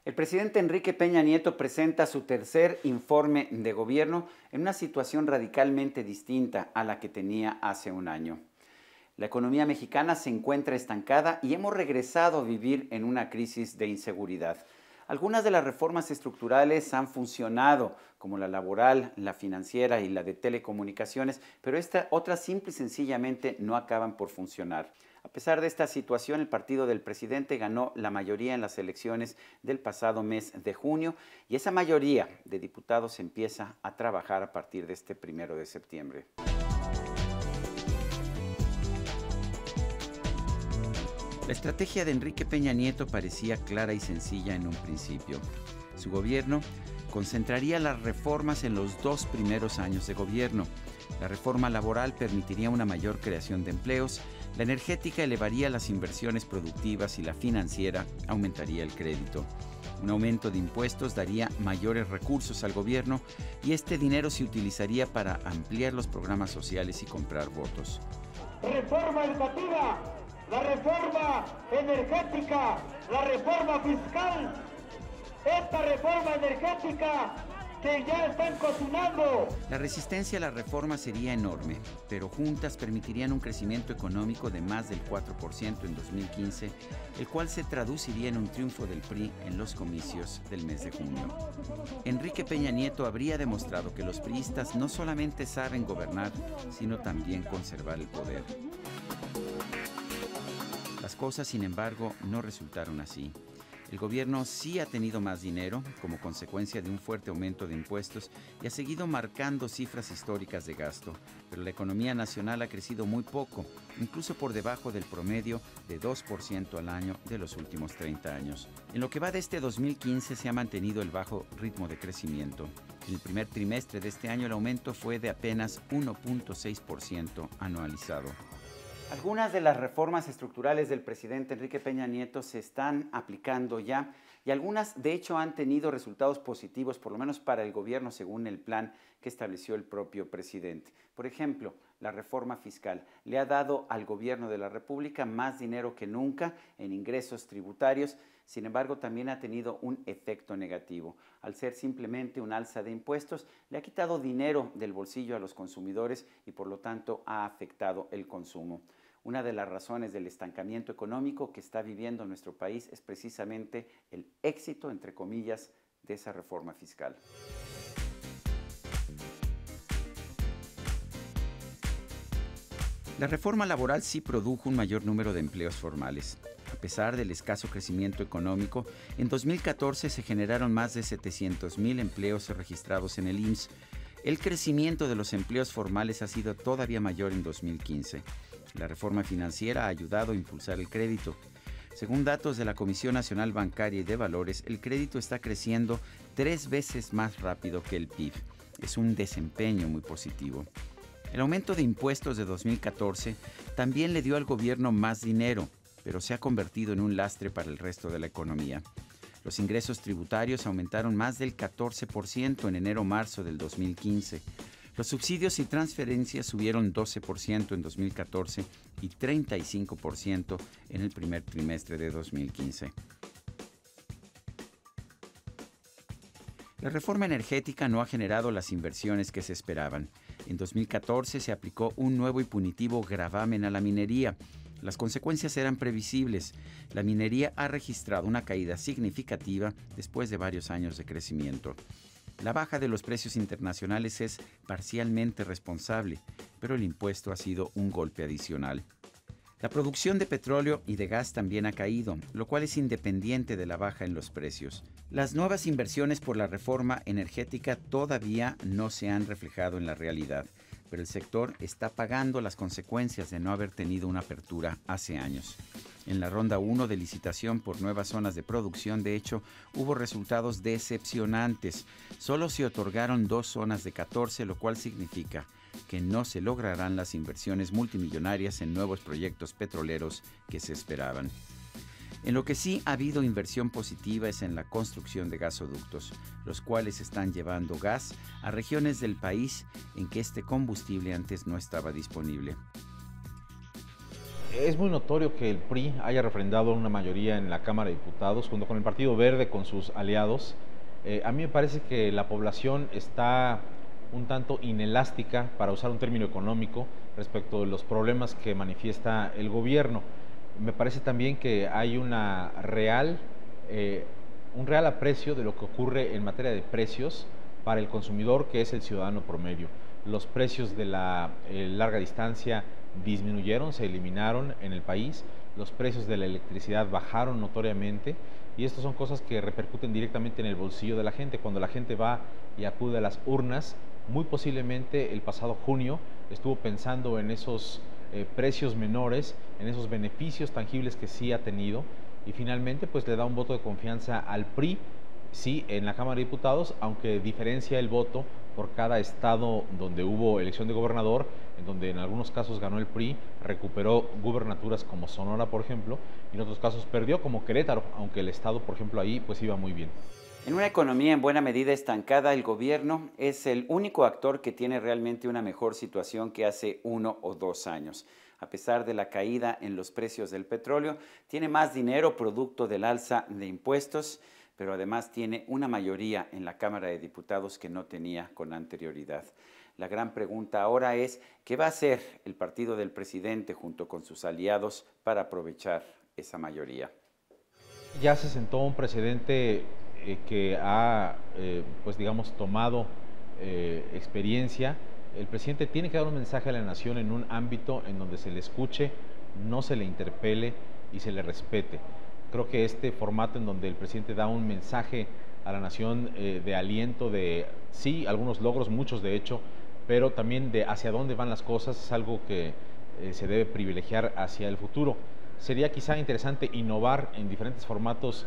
El presidente Enrique Peña Nieto presenta su tercer informe de gobierno en una situación radicalmente distinta a la que tenía hace un año. La economía mexicana se encuentra estancada y hemos regresado a vivir en una crisis de inseguridad. Algunas de las reformas estructurales han funcionado, como la laboral, la financiera y la de telecomunicaciones, pero otras simple y sencillamente no acaban por funcionar. A pesar de esta situación, el partido del presidente ganó la mayoría en las elecciones del pasado mes de junio y esa mayoría de diputados empieza a trabajar a partir de este 1 de septiembre. La estrategia de Enrique Peña Nieto parecía clara y sencilla en un principio. Su gobierno concentraría las reformas en los 2 primeros años de gobierno. La reforma laboral permitiría una mayor creación de empleos, la energética elevaría las inversiones productivas y la financiera aumentaría el crédito. Un aumento de impuestos daría mayores recursos al gobierno y este dinero se utilizaría para ampliar los programas sociales y comprar votos. Reforma educativa, la reforma energética, la reforma fiscal, esta reforma energética que ya están cocinando. La resistencia a la reforma sería enorme, pero juntas permitirían un crecimiento económico de más del 4% en 2015, el cual se traduciría en un triunfo del PRI en los comicios del mes de junio. Enrique Peña Nieto habría demostrado que los priistas no solamente saben gobernar, sino también conservar el poder. Las cosas, sin embargo, no resultaron así. El gobierno sí ha tenido más dinero como consecuencia de un fuerte aumento de impuestos y ha seguido marcando cifras históricas de gasto, pero la economía nacional ha crecido muy poco, incluso por debajo del promedio de 2% al año de los últimos 30 años. En lo que va de este 2015 se ha mantenido el bajo ritmo de crecimiento. En el primer trimestre de este año el aumento fue de apenas 1.6% anualizado. Algunas de las reformas estructurales del presidente Enrique Peña Nieto se están aplicando ya y algunas de hecho han tenido resultados positivos, por lo menos para el gobierno según el plan que estableció el propio presidente. Por ejemplo, la reforma fiscal le ha dado al gobierno de la República más dinero que nunca en ingresos tributarios, sin embargo también ha tenido un efecto negativo. Al ser simplemente un alza de impuestos, le ha quitado dinero del bolsillo a los consumidores y por lo tanto ha afectado el consumo. Una de las razones del estancamiento económico que está viviendo nuestro país es precisamente el éxito, entre comillas, de esa reforma fiscal. La reforma laboral sí produjo un mayor número de empleos formales. A pesar del escaso crecimiento económico, en 2014 se generaron más de 700,000 empleos registrados en el IMSS. El crecimiento de los empleos formales ha sido todavía mayor en 2015. La reforma financiera ha ayudado a impulsar el crédito. Según datos de la Comisión Nacional Bancaria y de Valores, el crédito está creciendo 3 veces más rápido que el PIB. Es un desempeño muy positivo. El aumento de impuestos de 2014 también le dio al gobierno más dinero, pero se ha convertido en un lastre para el resto de la economía. Los ingresos tributarios aumentaron más del 14% en enero-marzo del 2015. Los subsidios y transferencias subieron 12% en 2014 y 35% en el primer trimestre de 2015. La reforma energética no ha generado las inversiones que se esperaban. En 2014 se aplicó un nuevo y punitivo gravamen a la minería. Las consecuencias eran previsibles. La minería ha registrado una caída significativa después de varios años de crecimiento. La baja de los precios internacionales es parcialmente responsable, pero el impuesto ha sido un golpe adicional. La producción de petróleo y de gas también ha caído, lo cual es independiente de la baja en los precios. Las nuevas inversiones por la reforma energética todavía no se han reflejado en la realidad, pero el sector está pagando las consecuencias de no haber tenido una apertura hace años. En la ronda 1 de licitación por nuevas zonas de producción, de hecho, hubo resultados decepcionantes. Solo se otorgaron 2 zonas de 14, lo cual significa que no se lograrán las inversiones multimillonarias en nuevos proyectos petroleros que se esperaban. En lo que sí ha habido inversión positiva es en la construcción de gasoductos, los cuales están llevando gas a regiones del país en que este combustible antes no estaba disponible. Es muy notorio que el PRI haya refrendado una mayoría en la Cámara de Diputados, junto con el Partido Verde, con sus aliados. A mí me parece que la población está un tanto inelástica, para usar un término económico, respecto de los problemas que manifiesta el gobierno. Me parece también que hay un real aprecio de lo que ocurre en materia de precios para el consumidor, que es el ciudadano promedio. Los precios de la larga distancia disminuyeron, se eliminaron en el país, los precios de la electricidad bajaron notoriamente, y estas son cosas que repercuten directamente en el bolsillo de la gente. Cuando la gente va y acude a las urnas, muy posiblemente el pasado junio estuvo pensando en esos precios menores, en esos beneficios tangibles que sí ha tenido, y finalmente pues le da un voto de confianza al PRI, sí, en la Cámara de Diputados, aunque diferencia el voto por cada estado donde hubo elección de gobernador, en donde en algunos casos ganó el PRI, recuperó gubernaturas como Sonora, por ejemplo, y en otros casos perdió, como Querétaro, aunque el estado, por ejemplo, ahí pues iba muy bien. En una economía en buena medida estancada, el gobierno es el único actor que tiene realmente una mejor situación que hace 1 o 2 años. A pesar de la caída en los precios del petróleo, tiene más dinero producto del alza de impuestos, pero además tiene una mayoría en la Cámara de Diputados que no tenía con anterioridad. La gran pregunta ahora es, ¿qué va a hacer el partido del presidente junto con sus aliados para aprovechar esa mayoría? Ya se sentó un precedente que ha, pues digamos, tomado experiencia. El presidente tiene que dar un mensaje a la nación en un ámbito en donde se le escuche, no se le interpele y se le respete. Creo que este formato en donde el presidente da un mensaje a la nación de aliento, de sí, algunos logros, muchos de hecho, pero también de hacia dónde van las cosas, es algo que se debe privilegiar hacia el futuro. Sería quizá interesante innovar en diferentes formatos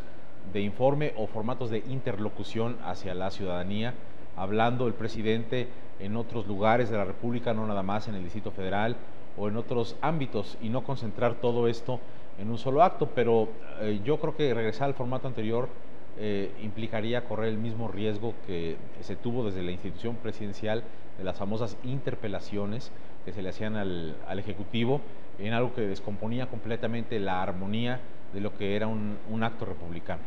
de informe o formatos de interlocución hacia la ciudadanía, hablando el presidente en otros lugares de la República, no nada más en el Distrito Federal o en otros ámbitos, y no concentrar todo esto en un solo acto. Pero yo creo que regresar al formato anterior implicaría correr el mismo riesgo que se tuvo desde la institución presidencial, de las famosas interpelaciones que se le hacían al Ejecutivo, en algo que descomponía completamente la armonía de lo que era un acto republicano.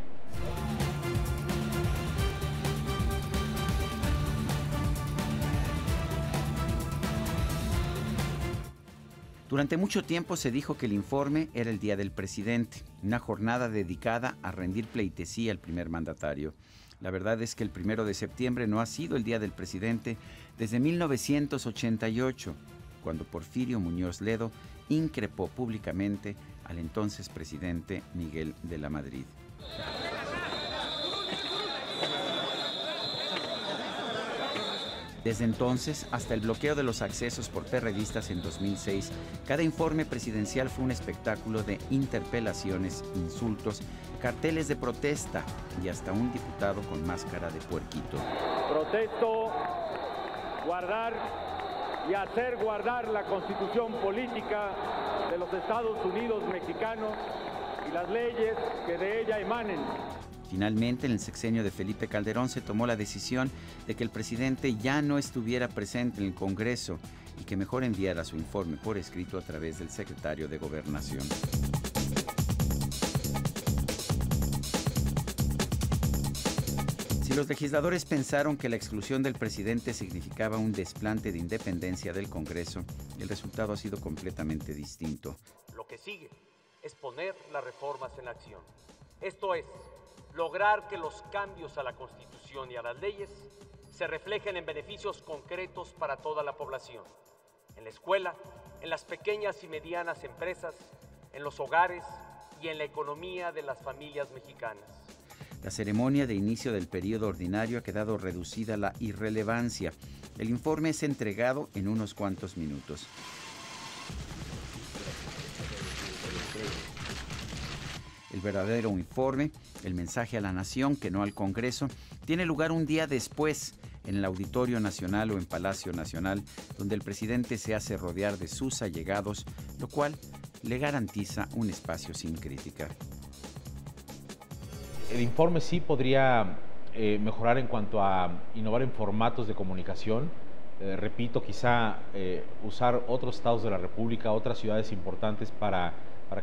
Durante mucho tiempo se dijo que el informe era el Día del Presidente, una jornada dedicada a rendir pleitesía al primer mandatario. La verdad es que el 1 de septiembre no ha sido el Día del Presidente desde 1988, cuando Porfirio Muñoz Ledo increpó públicamente al entonces presidente Miguel de la Madrid. Desde entonces, hasta el bloqueo de los accesos por perredistas en 2006, cada informe presidencial fue un espectáculo de interpelaciones, insultos, carteles de protesta y hasta un diputado con máscara de puerquito. Protesto guardar y hacer guardar la Constitución política de los Estados Unidos mexicanos y las leyes que de ella emanen. Finalmente, en el sexenio de Felipe Calderón se tomó la decisión de que el presidente ya no estuviera presente en el Congreso y que mejor enviara su informe por escrito a través del secretario de Gobernación. Si los legisladores pensaron que la exclusión del presidente significaba un desplante de independencia del Congreso, el resultado ha sido completamente distinto. Lo que sigue es poner las reformas en acción. Esto es, lograr que los cambios a la Constitución y a las leyes se reflejen en beneficios concretos para toda la población, en la escuela, en las pequeñas y medianas empresas, en los hogares y en la economía de las familias mexicanas. La ceremonia de inicio del periodo ordinario ha quedado reducida a la irrelevancia. El informe es entregado en unos cuantos minutos. El verdadero informe, el mensaje a la nación, que no al Congreso, tiene lugar un día después en el Auditorio Nacional o en Palacio Nacional, donde el presidente se hace rodear de sus allegados, lo cual le garantiza un espacio sin crítica. El informe sí podría mejorar en cuanto a innovar en formatos de comunicación. repito, quizá usar otros estados de la República, otras ciudades importantes para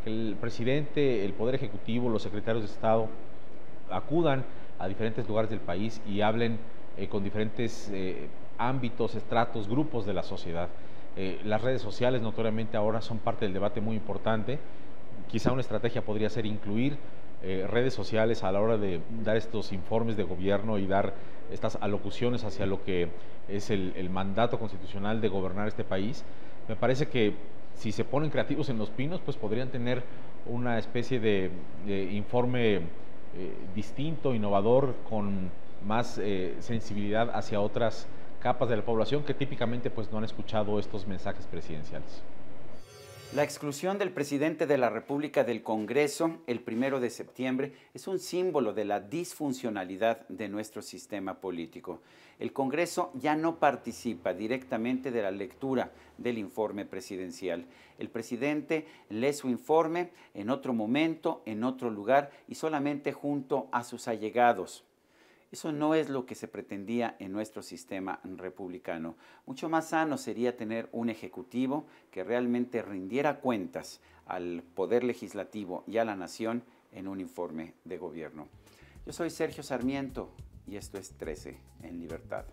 que el presidente, el Poder Ejecutivo, los secretarios de Estado acudan a diferentes lugares del país y hablen con diferentes ámbitos, estratos, grupos de la sociedad. Las redes sociales notoriamente ahora son parte del debate muy importante. Quizá una estrategia podría ser incluir redes sociales a la hora de dar estos informes de gobierno y dar estas alocuciones hacia lo que es el mandato constitucional de gobernar este país. Me parece que si se ponen creativos en Los Pinos, pues podrían tener una especie de informe distinto, innovador, con más sensibilidad hacia otras capas de la población que típicamente pues no han escuchado estos mensajes presidenciales. La exclusión del presidente de la República del Congreso el 1 de septiembre es un símbolo de la disfuncionalidad de nuestro sistema político. El Congreso ya no participa directamente de la lectura del informe presidencial. El presidente lee su informe en otro momento, en otro lugar y solamente junto a sus allegados. Eso no es lo que se pretendía en nuestro sistema republicano. Mucho más sano sería tener un ejecutivo que realmente rindiera cuentas al Poder Legislativo y a la Nación en un informe de gobierno. Yo soy Sergio Sarmiento y esto es 13 en Libertad.